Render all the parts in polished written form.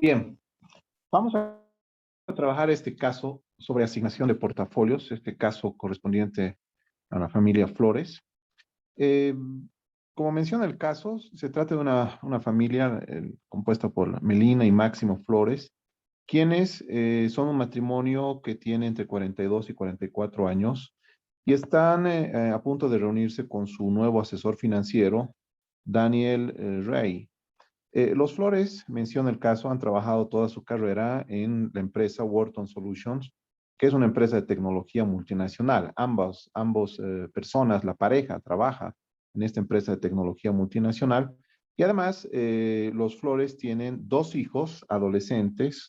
Bien, vamos a trabajar este caso sobre asignación de portafolios, este caso correspondiente a la familia Flores. Eh, Como menciona el caso, se trata de una familia compuesta por Melina y Máximo Flores, quienes son un matrimonio que tiene entre 42 y 44 años y están a punto de reunirse con su nuevo asesor financiero, Daniel Rey. Los Flores, menciona el caso, han trabajado toda su carrera en la empresa Wharton Solutions, que es una empresa de tecnología multinacional. Ambos personas, la pareja, trabaja en esta empresa de tecnología multinacional. Y además, los Flores tienen dos hijos adolescentes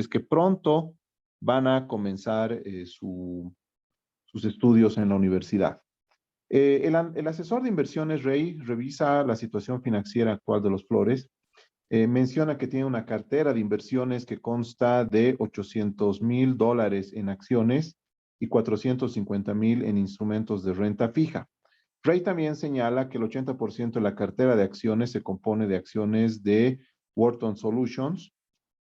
que pronto van a comenzar sus estudios en la universidad. El asesor de inversiones, Rey, revisa la situación financiera actual de los Flores. Menciona que tiene una cartera de inversiones que consta de $800,000 en acciones y 450,000 en instrumentos de renta fija. Rey también señala que el 80% de la cartera de acciones se compone de acciones de Wharton Solutions.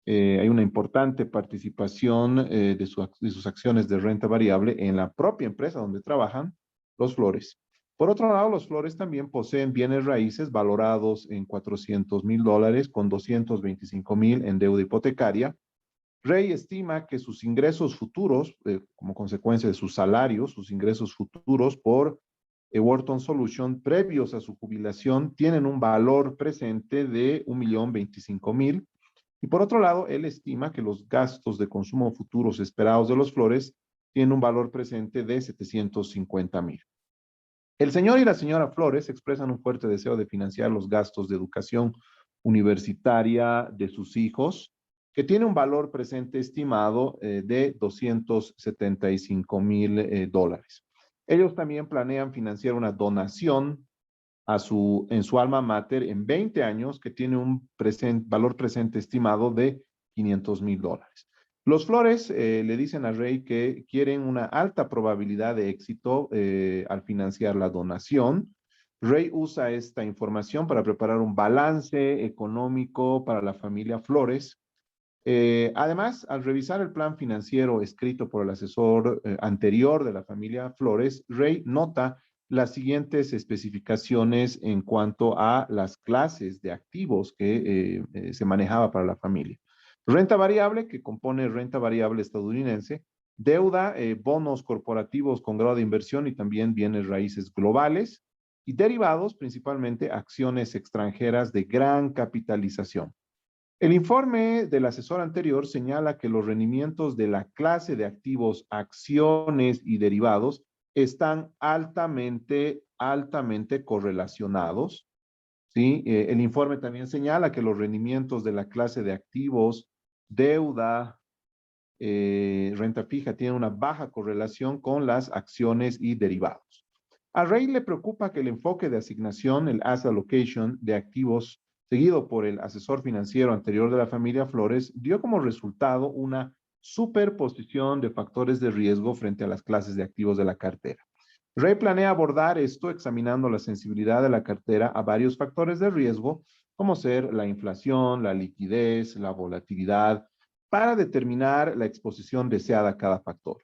Hay una importante participación de sus acciones de renta variable en la propia empresa donde trabajan los Flores. Por otro lado, los Flores también poseen bienes raíces valorados en $400,000 con 225,000 en deuda hipotecaria. Rey estima que sus ingresos futuros, como consecuencia de sus salarios, sus ingresos futuros por Wharton Solution, previos a su jubilación, tienen un valor presente de 1,025,000. Y por otro lado, él estima que los gastos de consumo futuros esperados de los Flores tienen un valor presente de 750,000. El señor y la señora Flores expresan un fuerte deseo de financiar los gastos de educación universitaria de sus hijos, que tiene un valor presente estimado de $275,000. Ellos también planean financiar una donación en su alma mater en 20 años, que tiene un valor presente estimado de $500,000. Los Flores le dicen a Rey que quieren una alta probabilidad de éxito al financiar la donación. Rey usa esta información para preparar un balance económico para la familia Flores. Además, al revisar el plan financiero escrito por el asesor anterior de la familia Flores, Rey nota las siguientes especificaciones en cuanto a las clases de activos que se manejaba para la familia. Renta variable, que compone renta variable estadounidense, deuda, bonos corporativos con grado de inversión y también bienes raíces globales, y derivados, principalmente acciones extranjeras de gran capitalización. El informe del asesor anterior señala que los rendimientos de la clase de activos, acciones y derivados están altamente correlacionados, ¿sí? El informe también señala que los rendimientos de la clase de activos, deuda, renta fija, tienen una baja correlación con las acciones y derivados. A Rey le preocupa que el enfoque de asignación, el asset allocation de activos, seguido por el asesor financiero anterior de la familia Flores, dio como resultado una superposición de factores de riesgo frente a las clases de activos de la cartera. Rey planea abordar esto examinando la sensibilidad de la cartera a varios factores de riesgo, como ser la inflación, la liquidez, la volatilidad, para determinar la exposición deseada a cada factor.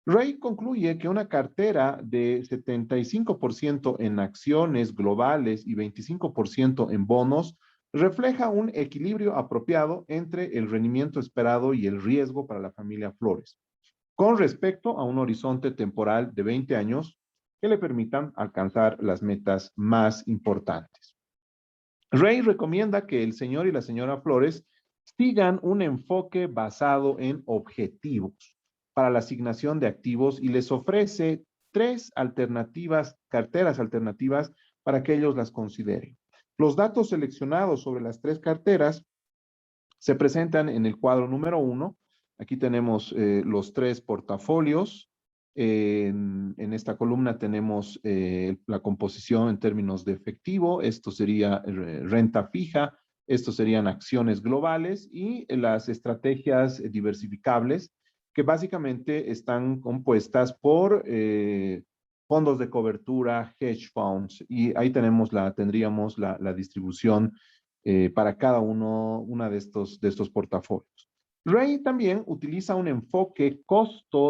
Rey concluye que una cartera de 75% en acciones globales y 25% en bonos refleja un equilibrio apropiado entre el rendimiento esperado y el riesgo para la familia Flores, con respecto a un horizonte temporal de 20 años que le permitan alcanzar las metas más importantes. Rey recomienda que el señor y la señora Flores sigan un enfoque basado en objetivos para la asignación de activos y les ofrece carteras alternativas para que ellos las consideren. Los datos seleccionados sobre las tres carteras se presentan en el cuadro número 1. Aquí tenemos los tres portafolios. En esta columna tenemos la composición en términos de efectivo. Esto sería renta fija. Estos serían acciones globales y las estrategias diversificables, que básicamente están compuestas por fondos de cobertura, hedge funds, y ahí tendríamos la distribución para cada una de estos portafolios. Ray también utiliza un enfoque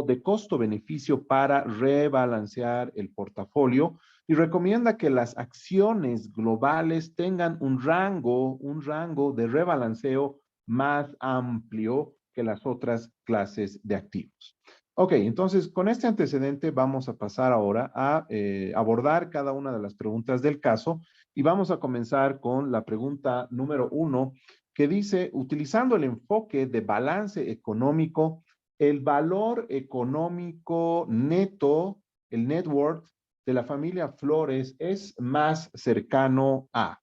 de costo-beneficio para rebalancear el portafolio y recomienda que las acciones globales tengan un rango de rebalanceo más amplio que las otras clases de activos. Ok, entonces con este antecedente vamos a pasar ahora a abordar cada una de las preguntas del caso y vamos a comenzar con la pregunta número 1 que dice, utilizando el enfoque de balance económico, el valor económico neto, el net worth de la familia Flores es más cercano a.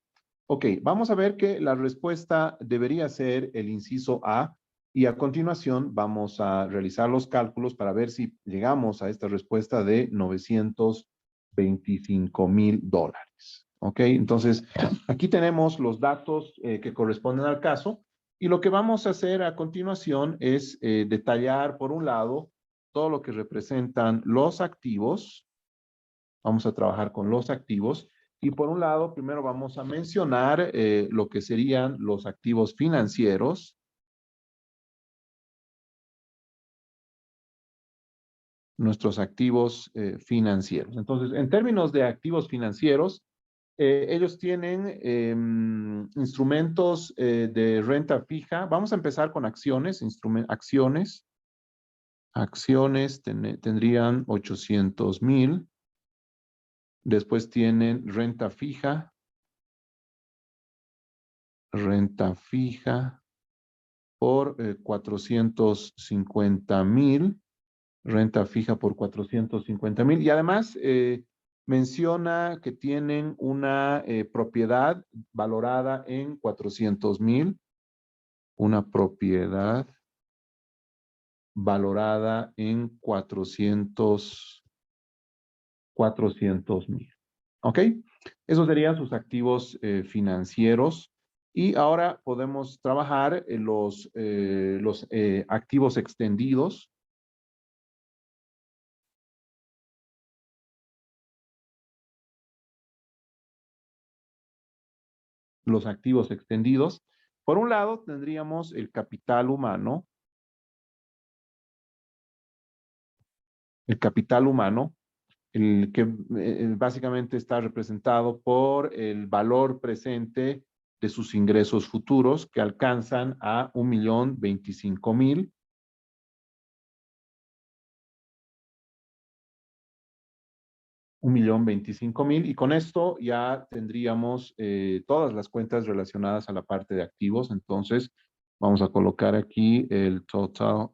Ok, vamos a ver que la respuesta debería ser el inciso A y a continuación vamos a realizar los cálculos para ver si llegamos a esta respuesta de $925,000. Ok, entonces aquí tenemos los datos que corresponden al caso y lo que vamos a hacer a continuación es detallar por un lado todo lo que representan los activos. Vamos a trabajar con los activos y por un lado primero vamos a mencionar lo que serían los activos financieros. Nuestros activos financieros. Entonces, en términos de activos financieros, ellos tienen instrumentos de renta fija. Vamos a empezar con acciones, acciones tendrían 800,000. Después tienen renta fija por 450,000. Renta fija por 450,000. Y además menciona que tienen una propiedad valorada en 400,000. Una propiedad valorada en 400,000. ¿Ok? Esos serían sus activos financieros. Y ahora podemos trabajar en los activos extendidos. Los activos extendidos. Por un lado, tendríamos el capital humano. El capital humano, el que básicamente está representado por el valor presente de sus ingresos futuros que alcanzan a 1,025,000. 1,025,000 y con esto ya tendríamos todas las cuentas relacionadas a la parte de activos. Entonces, vamos a colocar aquí el Total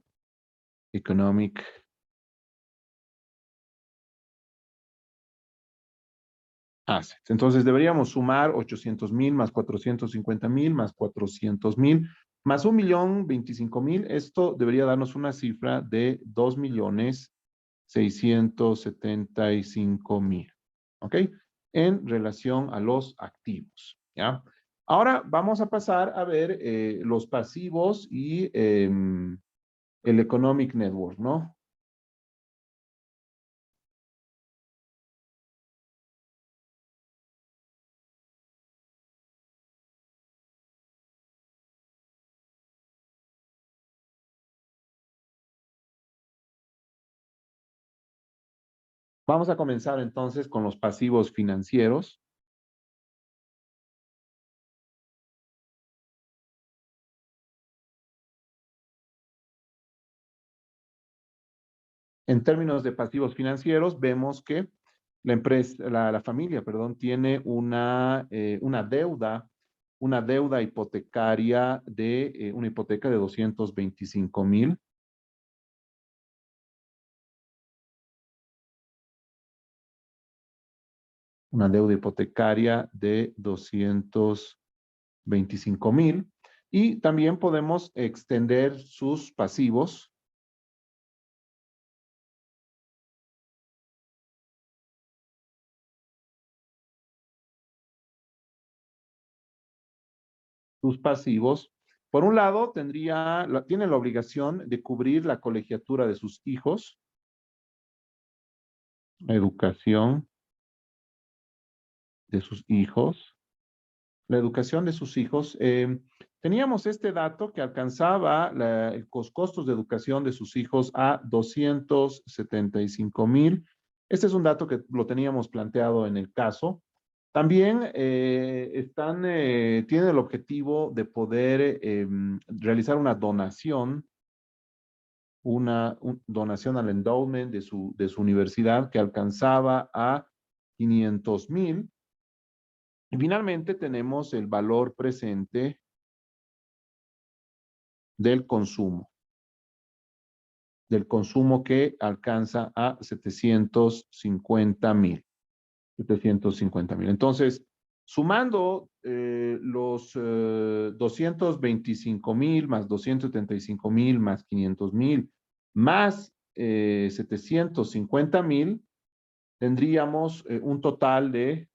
Economic Assets. Entonces, deberíamos sumar 800,000 más 450,000 más 400,000 más 1,025,000. Esto debería darnos una cifra de 2,675,000. ¿Ok? En relación a los activos. ¿Ya? Ahora vamos a pasar a ver los pasivos y el Economic Network, ¿no? Vamos a comenzar entonces con los pasivos financieros. En términos de pasivos financieros, vemos que la empresa, la familia, perdón, tiene una deuda hipotecaria una hipoteca de 225,000. Una deuda hipotecaria de 225,000. Y también podemos extender sus pasivos. Sus pasivos. Por un lado, tiene la obligación de cubrir la colegiatura de sus hijos, la educación de sus hijos. la educación de sus hijos, teníamos este dato que alcanzaba los costos de educación de sus hijos a 275,000. Este es un dato que lo teníamos planteado en el caso. También tienen el objetivo de poder realizar una donación al endowment de su universidad que alcanzaba a 500,000. Y finalmente tenemos el valor presente del consumo que alcanza a 750,000. 750,000. Entonces, sumando los 225,000 más 275,000 más 500,000 más 750,000, tendríamos un total de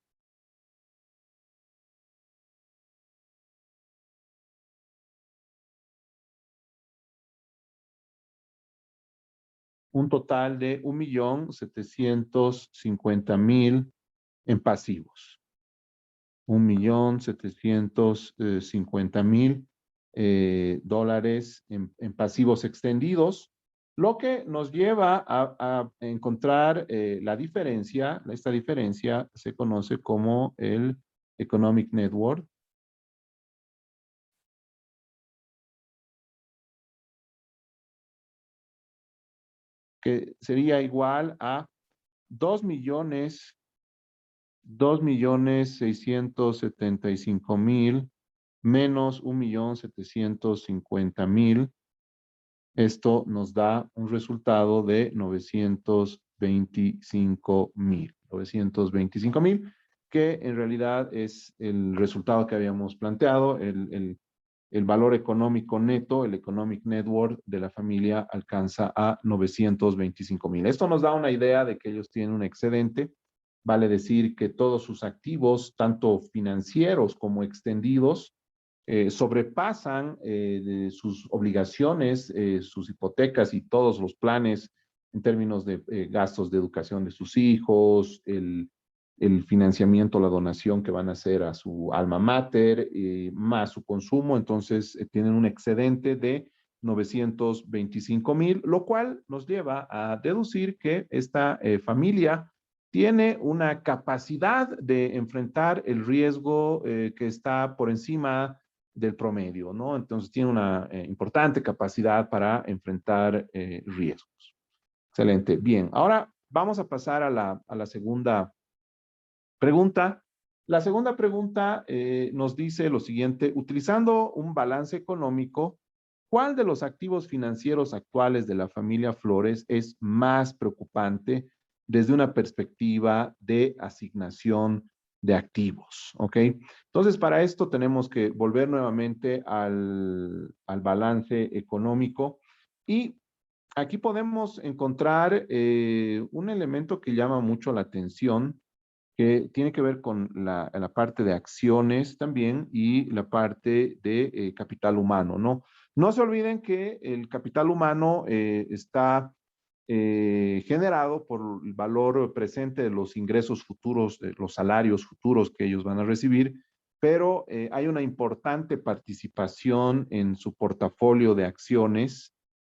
un total de 1,750,000 en pasivos. 1,750,000 dólares en pasivos extendidos, lo que nos lleva a encontrar la diferencia. Esta diferencia se conoce como el Economic Net Worth, que sería igual a 2,675,000 menos 1,750,000. Esto nos da un resultado de 925,000. 925,000, que en realidad es el resultado que habíamos planteado. El valor económico neto, el economic net worth de la familia alcanza a 925,000. Esto nos da una idea de que ellos tienen un excedente. Vale decir que todos sus activos, tanto financieros como extendidos, sobrepasan sus obligaciones, sus hipotecas y todos los planes en términos de gastos de educación de sus hijos, el financiamiento, la donación que van a hacer a su alma mater, más su consumo. Entonces, tienen un excedente de 925,000, lo cual nos lleva a deducir que esta familia tiene una capacidad de enfrentar el riesgo que está por encima del promedio, ¿no? Entonces tiene una importante capacidad para enfrentar riesgos. Excelente. Bien, ahora vamos a pasar a la segunda pregunta. La segunda pregunta nos dice lo siguiente: utilizando un balance económico, ¿cuál de los activos financieros actuales de la familia Flores es más preocupante desde una perspectiva de asignación de activos? ¿Ok? Entonces, para esto tenemos que volver nuevamente al balance económico, y aquí podemos encontrar un elemento que llama mucho la atención, que tiene que ver con la parte de acciones también y la parte de capital humano, ¿no? No se olviden que el capital humano está generado por el valor presente de los ingresos futuros, de los salarios futuros que ellos van a recibir, pero hay una importante participación en su portafolio de acciones.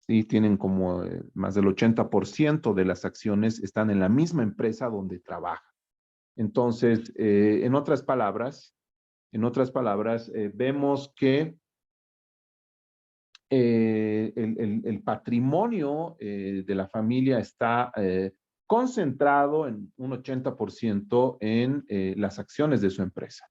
Sí, tienen como más del 80% de las acciones están en la misma empresa donde trabajan. Entonces, vemos que el patrimonio de la familia está concentrado en un 80% en las acciones de su empresa.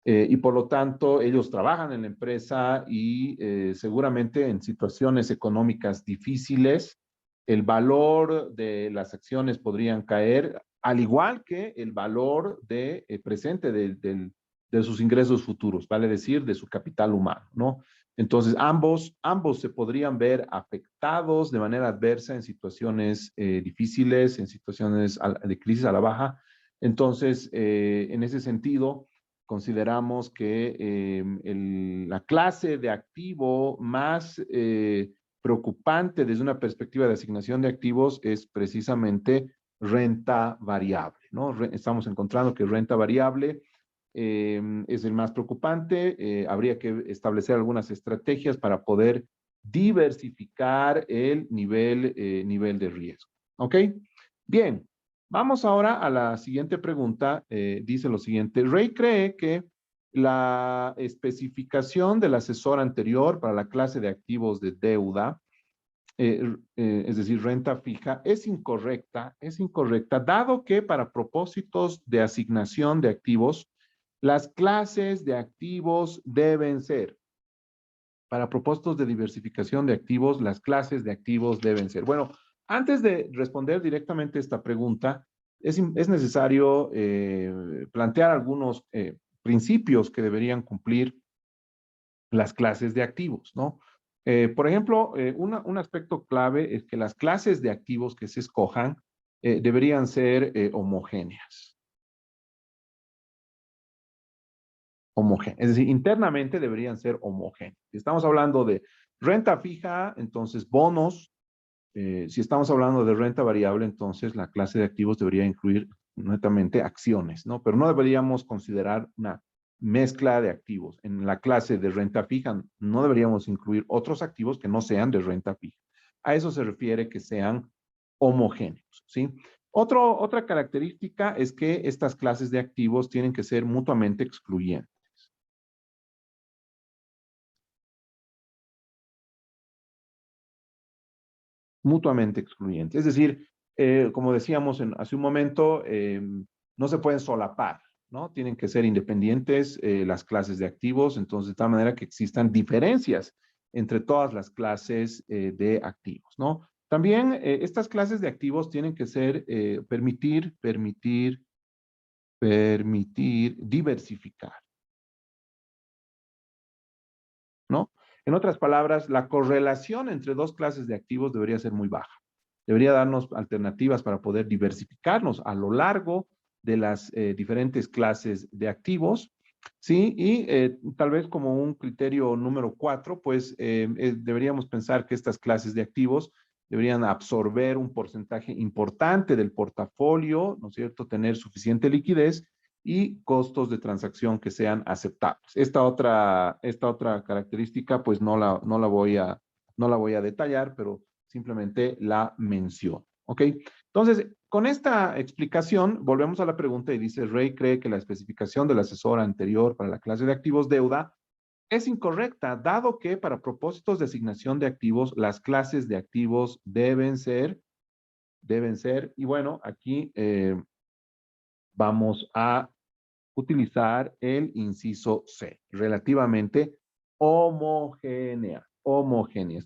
Y por lo tanto, ellos trabajan en la empresa y seguramente en situaciones económicas difíciles, el valor de las acciones podrían caer, al igual que el valor presente de sus ingresos futuros, vale decir, de su capital humano, ¿no? Entonces, ambos se podrían ver afectados de manera adversa en situaciones difíciles, en situaciones de crisis a la baja. Entonces, en ese sentido, consideramos que la clase de activo más preocupante desde una perspectiva de asignación de activos es precisamente renta variable, ¿no? Estamos encontrando que renta variable es el más preocupante. Habría que establecer algunas estrategias para poder diversificar el nivel de riesgo. ¿Ok? Bien, vamos ahora a la siguiente pregunta. Dice lo siguiente. Ray cree que la especificación del asesor anterior para la clase de activos de deuda, es decir, renta fija, es incorrecta, dado que para propósitos de asignación de activos, las clases de activos deben ser, para propósitos de diversificación de activos, las clases de activos deben ser. Bueno, antes de responder directamente esta pregunta, es necesario plantear algunos principios que deberían cumplir las clases de activos, ¿no? Por ejemplo, un aspecto clave es que las clases de activos que se escojan deberían ser homogéneas. Es decir, internamente deberían ser homogéneas. Si estamos hablando de renta fija, entonces bonos. Si estamos hablando de renta variable, entonces la clase de activos debería incluir netamente acciones, ¿no? Pero no deberíamos considerar una mezcla de activos. En la clase de renta fija no deberíamos incluir otros activos que no sean de renta fija. A eso se refiere que sean homogéneos, ¿sí? Otra característica es que estas clases de activos tienen que ser mutuamente excluyentes. Mutuamente excluyentes. Es decir, como decíamos hace un momento, no se pueden solapar, ¿no? Tienen que ser independientes las clases de activos, entonces de tal manera que existan diferencias entre todas las clases de activos, ¿no? También estas clases de activos tienen que ser, permitir diversificar, ¿no? En otras palabras, la correlación entre dos clases de activos debería ser muy baja. Debería darnos alternativas para poder diversificarnos a lo largo de las diferentes clases de activos, ¿sí? Y tal vez como un criterio número 4, pues deberíamos pensar que estas clases de activos deberían absorber un porcentaje importante del portafolio, ¿no es cierto? Tener suficiente liquidez y costos de transacción que sean aceptables. Esta otra característica, pues no la voy a detallar, pero simplemente la menciono. ¿Ok? Entonces, con esta explicación, volvemos a la pregunta y dice, Ray cree que la especificación del asesor anterior para la clase de activos deuda es incorrecta, dado que para propósitos de asignación de activos, las clases de activos deben ser, y bueno, aquí vamos a utilizar el inciso C, relativamente homogéneas.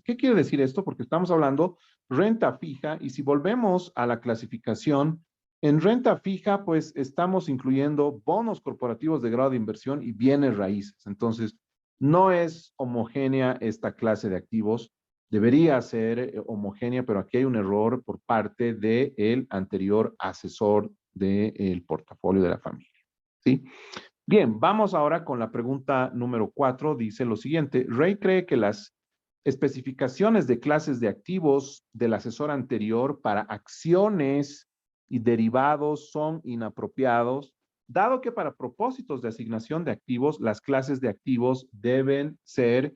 ¿Qué quiere decir esto? Porque estamos hablando renta fija y si volvemos a la clasificación, en renta fija, pues estamos incluyendo bonos corporativos de grado de inversión y bienes raíces. Entonces, no es homogénea esta clase de activos. Debería ser homogénea, pero aquí hay un error por parte del anterior asesor del portafolio de la familia. ¿Sí? Bien, vamos ahora con la pregunta número 4. Dice lo siguiente. Ray cree que las especificaciones de clases de activos del asesor anterior para acciones y derivados son inapropiados, dado que para propósitos de asignación de activos, las clases de activos deben ser,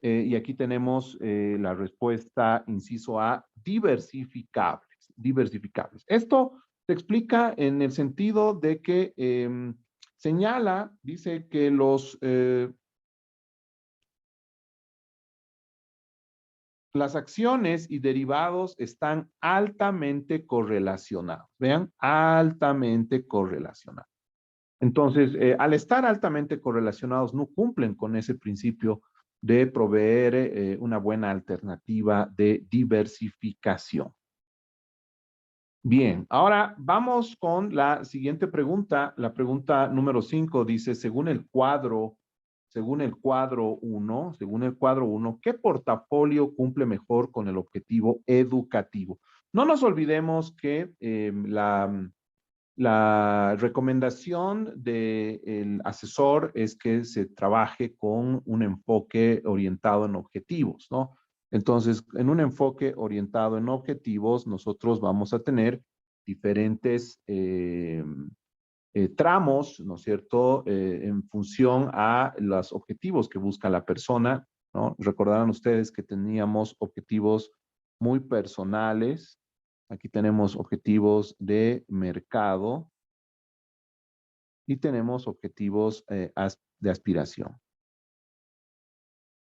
y aquí tenemos la respuesta, inciso A, diversificables. Esto se explica en el sentido de que señala, dice que las acciones y derivados están altamente correlacionados. Vean, altamente correlacionados. Entonces, al estar altamente correlacionados, no cumplen con ese principio de proveer una buena alternativa de diversificación. Bien, ahora vamos con la siguiente pregunta. La pregunta número 5 dice, según el cuadro 1, ¿qué portafolio cumple mejor con el objetivo educativo? No nos olvidemos que la recomendación del asesor es que se trabaje con un enfoque orientado en objetivos, ¿no? Entonces, en un enfoque orientado en objetivos, nosotros vamos a tener diferentes tramos, ¿no es cierto?, en función a los objetivos que busca la persona, ¿no? Recordarán ustedes que teníamos objetivos muy personales. Aquí tenemos objetivos de mercado y tenemos objetivos de aspiración.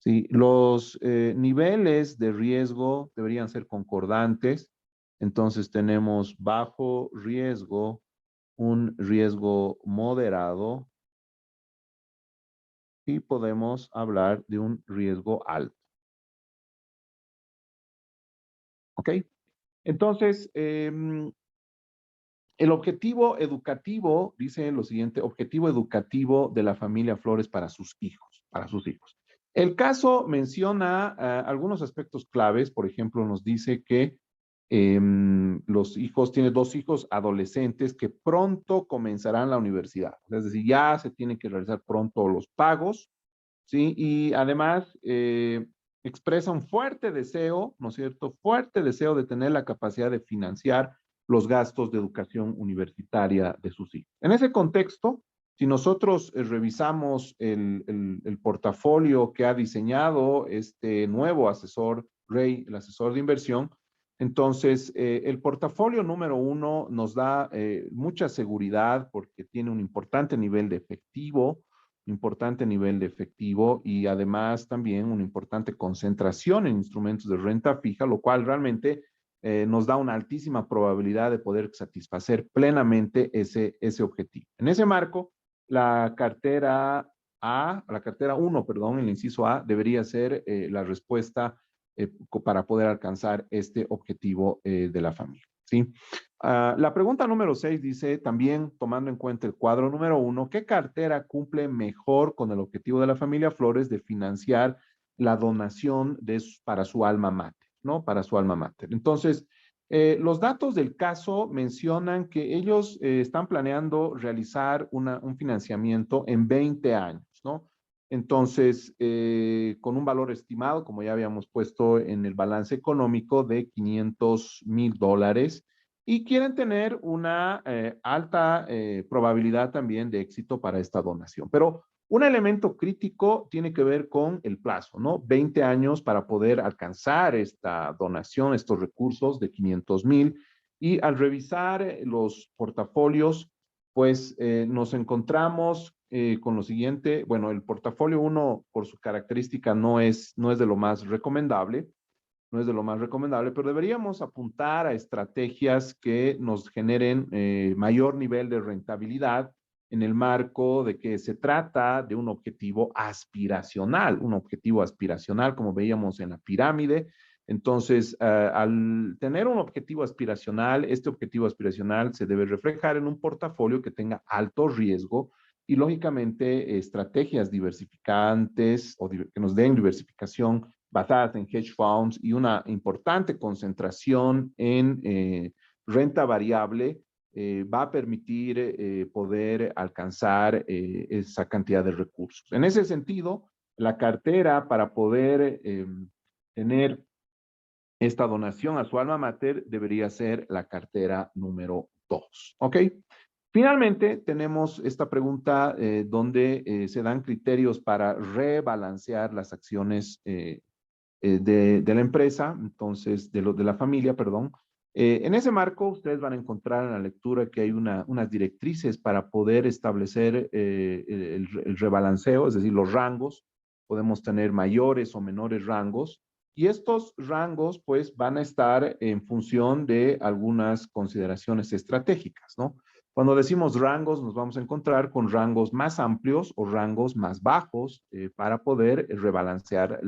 Sí, los niveles de riesgo deberían ser concordantes. Entonces tenemos bajo riesgo, un riesgo moderado y podemos hablar de un riesgo alto. ¿Ok? Entonces, el objetivo educativo, dice lo siguiente, objetivo educativo de la familia Flores para sus hijos, El caso menciona algunos aspectos claves, por ejemplo, nos dice que los hijos, tiene 2 hijos adolescentes que pronto comenzarán la universidad, es decir, ya se tienen que realizar pronto los pagos, ¿sí? Y además expresa un fuerte deseo, ¿no es cierto? Fuerte deseo de tener la capacidad de financiar los gastos de educación universitaria de sus hijos. En ese contexto, si nosotros revisamos el portafolio que ha diseñado este nuevo asesor, Ray, el asesor de inversión, entonces el portafolio número 1 nos da mucha seguridad porque tiene un importante nivel de efectivo, y además también una importante concentración en instrumentos de renta fija, lo cual realmente nos da una altísima probabilidad de poder satisfacer plenamente ese objetivo. En ese marco, la cartera la cartera 1, perdón, el inciso A, debería ser la respuesta para poder alcanzar este objetivo de la familia, ¿sí? La pregunta número 6 dice, también tomando en cuenta el cuadro número 1, ¿qué cartera cumple mejor con el objetivo de la familia Flores de financiar la donación para su alma mater, ¿no? Para su alma mater. Entonces, los datos del caso mencionan que ellos están planeando realizar un financiamiento en 20 años, ¿no? Entonces, con un valor estimado, como ya habíamos puesto en el balance económico, de $500,000, y quieren tener una alta probabilidad también de éxito para esta donación. Pero un elemento crítico tiene que ver con el plazo, ¿no? 20 años para poder alcanzar esta donación, estos recursos de 500,000. Y al revisar los portafolios, pues nos encontramos con lo siguiente. Bueno, el portafolio 1, por su característica, no es de lo más recomendable, pero deberíamos apuntar a estrategias que nos generen mayor nivel de rentabilidad en el marco de que se trata de un objetivo aspiracional, como veíamos en la pirámide. Entonces, al tener un objetivo aspiracional, este objetivo aspiracional se debe reflejar en un portafolio que tenga alto riesgo y, lógicamente, estrategias diversificantes o que nos den diversificación basadas en hedge funds y una importante concentración en renta variable va a permitir poder alcanzar esa cantidad de recursos. En ese sentido, la cartera para poder tener esta donación a su alma mater debería ser la cartera número 2. ¿Ok? Finalmente, tenemos esta pregunta donde se dan criterios para rebalancear las acciones de la empresa, entonces, de la familia, perdón. En ese marco, ustedes van a encontrar en la lectura que hay unas directrices para poder establecer el rebalanceo, es decir, los rangos. Podemos tener mayores o menores rangos. Y estos rangos, pues, van a estar en función de algunas consideraciones estratégicas, ¿no? Cuando decimos rangos, nos vamos a encontrar con rangos más amplios o rangos más bajos para poder rebalancear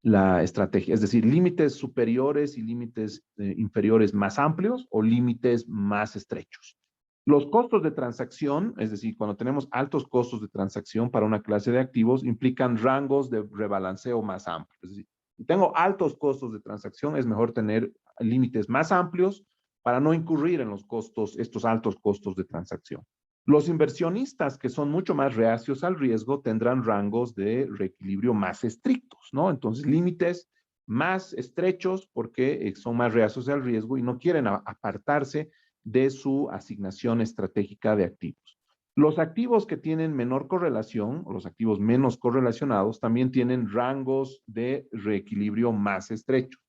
la estrategia, es decir, límites superiores y límites inferiores más amplios o límites más estrechos. Los costos de transacción, es decir, cuando tenemos altos costos de transacción para una clase de activos, implican rangos de rebalanceo más amplios. Es decir, si tengo altos costos de transacción, es mejor tener límites más amplios para no incurrir en los costos, estos altos costos de transacción. Los inversionistas que son mucho más reacios al riesgo tendrán rangos de reequilibrio más estrictos, ¿no? Entonces, límites más estrechos porque son más reacios al riesgo y no quieren apartarse de su asignación estratégica de activos. Los activos que tienen menor correlación, o los activos menos correlacionados, también tienen rangos de reequilibrio más estrechos.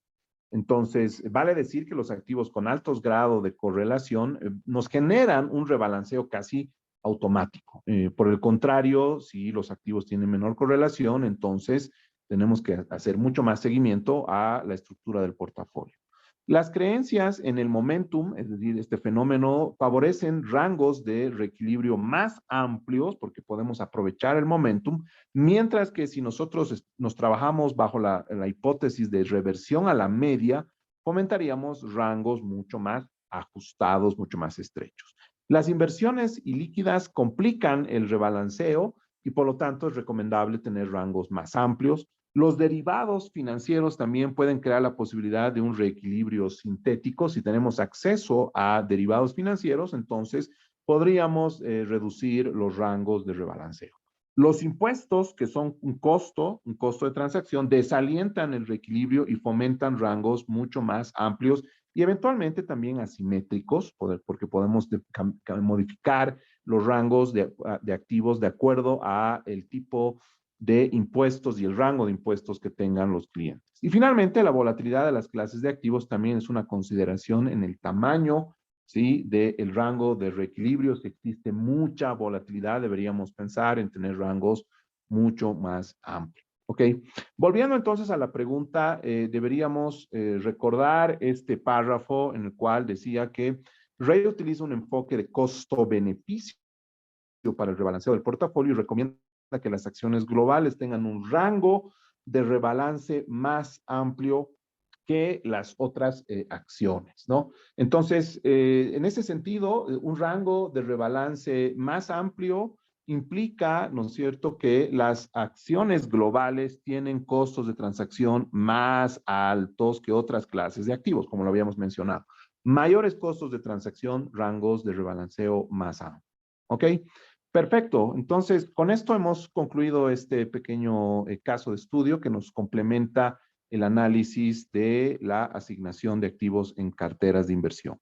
Entonces, vale decir que los activos con altos grados de correlación nos generan un rebalanceo casi automático. Por el contrario, si los activos tienen menor correlación, entonces tenemos que hacer mucho más seguimiento a la estructura del portafolio. Las creencias en el momentum, es decir, este fenómeno, favorecen rangos de reequilibrio más amplios porque podemos aprovechar el momentum, mientras que si nosotros nos trabajamos bajo la hipótesis de reversión a la media, fomentaríamos rangos mucho más ajustados, mucho más estrechos. Las inversiones ilíquidas complican el rebalanceo y por lo tanto es recomendable tener rangos más amplios. Los derivados financieros también pueden crear la posibilidad de un reequilibrio sintético. Si tenemos acceso a derivados financieros, entonces podríamos reducir los rangos de rebalanceo. Los impuestos, que son un costo de transacción, desalientan el reequilibrio y fomentan rangos mucho más amplios y eventualmente también asimétricos, porque podemos modificar los rangos de activos de acuerdo a el tipo de impuestos y el rango de impuestos que tengan los clientes. Y finalmente, la volatilidad de las clases de activos también es una consideración en el tamaño, ¿sí?, del rango de reequilibrio. Si existe mucha volatilidad, deberíamos pensar en tener rangos mucho más amplios. ¿Ok? Volviendo entonces a la pregunta, deberíamos recordar este párrafo en el cual decía que Ray utiliza un enfoque de costo-beneficio para el rebalanceo del portafolio y recomienda que las acciones globales tengan un rango de rebalance más amplio que las otras acciones, ¿no? Entonces, en ese sentido, un rango de rebalance más amplio implica, ¿no es cierto?, que las acciones globales tienen costos de transacción más altos que otras clases de activos, como lo habíamos mencionado. Mayores costos de transacción, rangos de rebalanceo más amplios. ¿Ok? Perfecto. Entonces, con esto hemos concluido este pequeño caso de estudio que nos complementa el análisis de la asignación de activos en carteras de inversión.